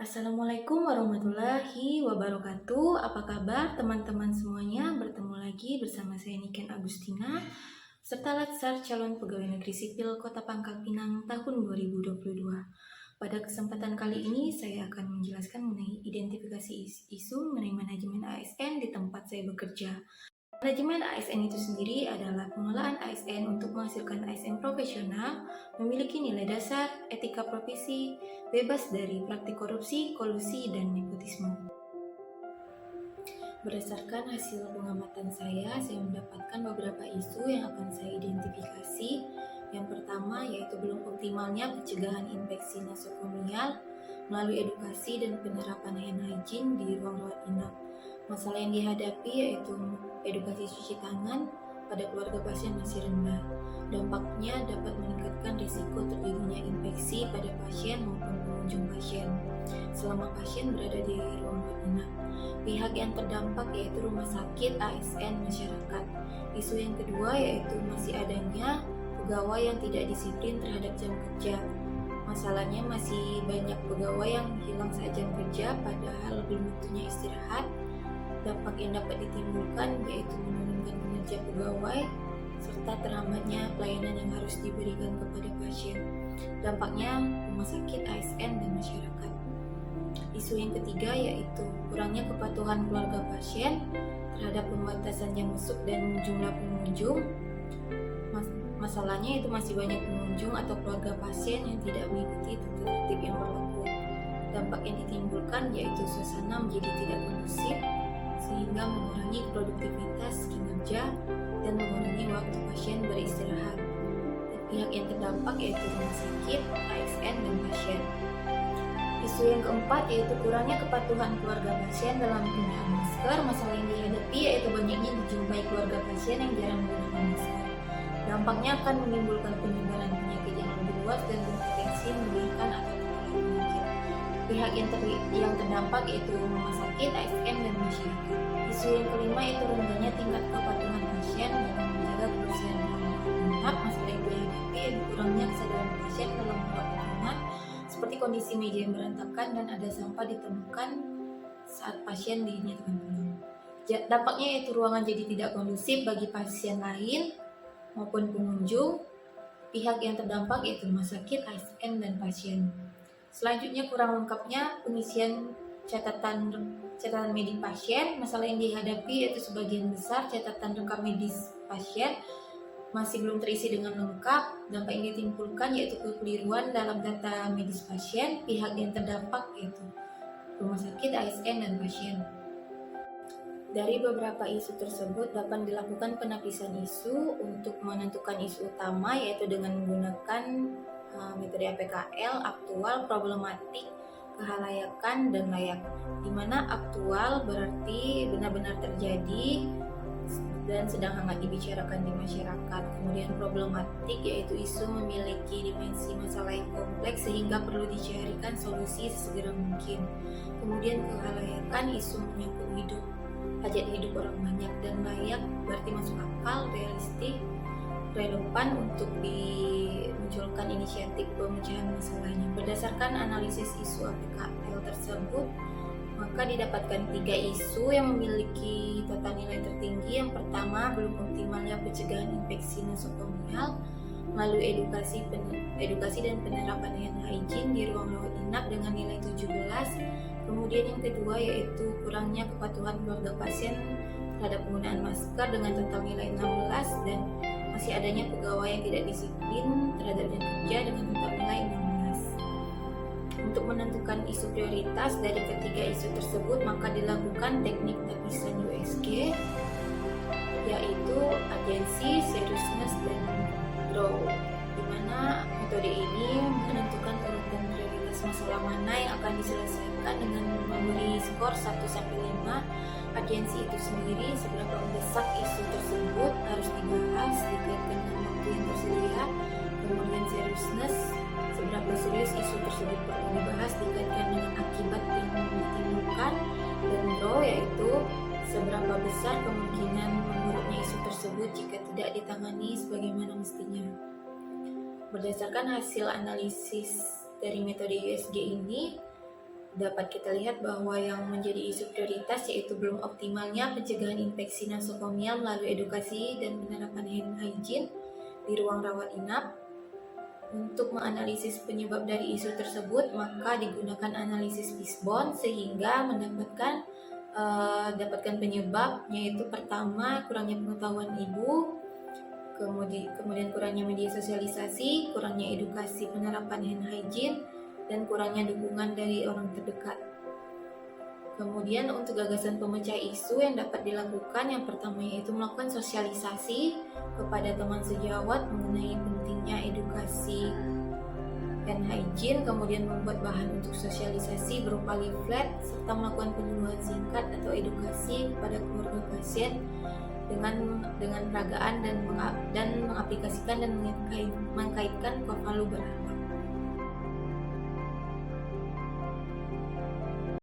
Assalamualaikum warahmatullahi wabarakatuh. Apa kabar teman-teman semuanya? Bertemu lagi bersama saya Niken Agustina, serta Latsar calon pegawai negeri sipil Kota Pangkal Pinang tahun 2022. Pada kesempatan kali ini saya akan menjelaskan mengenai identifikasi isu mengenai manajemen ASN di tempat saya bekerja. Manajemen ASN itu sendiri adalah pengelolaan ASN untuk menghasilkan ASN profesional, memiliki nilai dasar, etika profesi, bebas dari praktik korupsi, kolusi, dan nepotisme. Berdasarkan hasil pengamatan saya mendapatkan beberapa isu yang akan saya identifikasi. Yang pertama yaitu belum optimalnya pencegahan infeksi nosokomial melalui edukasi dan penerapan hand hygiene di ruang rawat inap. Masalah yang dihadapi yaitu edukasi cuci tangan pada keluarga pasien masih rendah. Dampaknya dapat meningkatkan risiko terjadinya infeksi pada pasien maupun pengunjung pasien selama pasien berada di ruang rawat inap. Pihak yang terdampak yaitu rumah sakit, ASN, masyarakat. Isu yang kedua yaitu masih adanya pegawai yang tidak disiplin terhadap jam kerja. Masalahnya masih banyak pegawai yang hilang saat jam kerja padahal belum waktunya istirahat. Dampak yang dapat ditimbulkan yaitu menurunkan kinerja pegawai serta terhambatnya pelayanan yang harus diberikan kepada pasien. Dampaknya rumah sakit, ASN, dan masyarakat. Isu yang ketiga yaitu kurangnya kepatuhan keluarga pasien terhadap pembatasan jam masuk dan jumlah pengunjung. Masalahnya itu masih banyak pengunjung atau keluarga pasien yang tidak mengikuti tata tertib yang berlaku. Dampak yang ditimbulkan yaitu suasana menjadi tidak kondusif sehingga mengurangi produktivitas kinerja dan mengurangi waktu pasien beristirahat. Pihak yang terdampak yaitu rumah sakit, ASN, dan pasien. Isu yang keempat yaitu kurangnya kepatuhan keluarga pasien dalam penggunaan masker. Masalah yang dihadapi yaitu banyaknya dijumpai keluarga pasien yang jarang menggunakan masker. Dampaknya akan menimbulkan penyebaran penyakit yang lebih luas dan berpotensi menimbulkan atau tertular penyakit. Pihak yang terdampak yaitu rumah sakit, ASN, dan masyarakat. Isu yang kelima yaitu rendahnya tingkat kepatuhan pasien dalam menjaga kebersihan ruang rawat inap. Masalah yang dihadapi yaitu kurangnya kesadaran pasien dalam merawat inap, seperti kondisi meja yang berantakan dan ada sampah ditemukan saat pasien dinyatakan pulang. Dampaknya yaitu ruangan jadi tidak kondusif bagi pasien lain maupun pengunjung. Pihak yang terdampak yaitu rumah sakit, ASN, dan pasien. Selanjutnya kurang lengkapnya pengisian catatan medik pasien. Masalah yang dihadapi yaitu sebagian besar catatan rekam medis pasien masih belum terisi dengan lengkap. Dampak yang ditimbulkan yaitu kekeliruan dalam data medis pasien. Pihak yang terdampak yaitu rumah sakit, ASN, dan pasien. Dari beberapa isu tersebut dapat dilakukan penapisan isu untuk menentukan isu utama yaitu dengan menggunakan metode APKL, aktual, problematik, kehalayakan, dan layak. Di mana aktual berarti benar-benar terjadi dan sedang hangat dibicarakan di masyarakat. Kemudian problematik yaitu isu memiliki dimensi masalah yang kompleks sehingga perlu dicarikan solusi sesegera mungkin. Kemudian kehalayakan isu menyangkut hajat hidup orang banyak, dan layak berarti masuk akal, realistik, relevan untuk dimunculkan inisiatif pemecahan masalahnya. Berdasarkan analisis isu APKL tersebut, maka didapatkan 3 isu yang memiliki total nilai tertinggi. Yang pertama, belum optimalnya pencegahan infeksi nosokomial melalui edukasi dan penerapan hand hygiene di ruang rawat inap dengan nilai 17. Kemudian yang kedua yaitu kurangnya kepatuhan keluarga pasien terhadap penggunaan masker dengan total nilai 16, dan masih adanya pegawai yang tidak disiplin terhadap jam kerja dengan total nilai 16. Untuk menentukan isu prioritas dari ketiga isu tersebut, maka dilakukan teknik tapisan USG yaitu agensi, seriousness, dan grow, di mana metode ini menentukan urutan prioritas masalah mana yang akan diselesaikan dengan memberi skor 1-5. Agensi itu sendiri seberapa mendesak isu tersebut harus dibahas dikaitkan dengan waktu yang tersedia. Kemudian seriousness, seberapa serius isu tersebut perlu dibahas dikaitkan dengan akibat yang ditimbulkan. Dan grow yaitu seberapa besar kemungkinan memburuknya isu tersebut jika tidak ditangani sebagaimana mestinya. Berdasarkan hasil analisis dari metode USG ini, dapat kita lihat bahwa yang menjadi isu prioritas yaitu belum optimalnya pencegahan infeksi nosokomia melalui edukasi dan penerapan hand hygiene di ruang rawat inap. Untuk menganalisis penyebab dari isu tersebut, maka digunakan analisis Fishbone sehingga dapatkan penyebab, yaitu pertama kurangnya pengetahuan ibu, kemudian kurangnya media sosialisasi, kurangnya edukasi penerapan hand hygiene, dan kurangnya dukungan dari orang terdekat. Kemudian untuk gagasan pemecah isu yang dapat dilakukan, yang pertama yaitu melakukan sosialisasi kepada teman sejawat mengenai pentingnya edukasi hand hygiene, kemudian membuat bahan untuk sosialisasi berupa leaflet, serta melakukan penyuluhan singkat atau edukasi kepada keluarga pasien dengan peragaan dan mengaplikasikan dan mengkaitkan Kovalubra.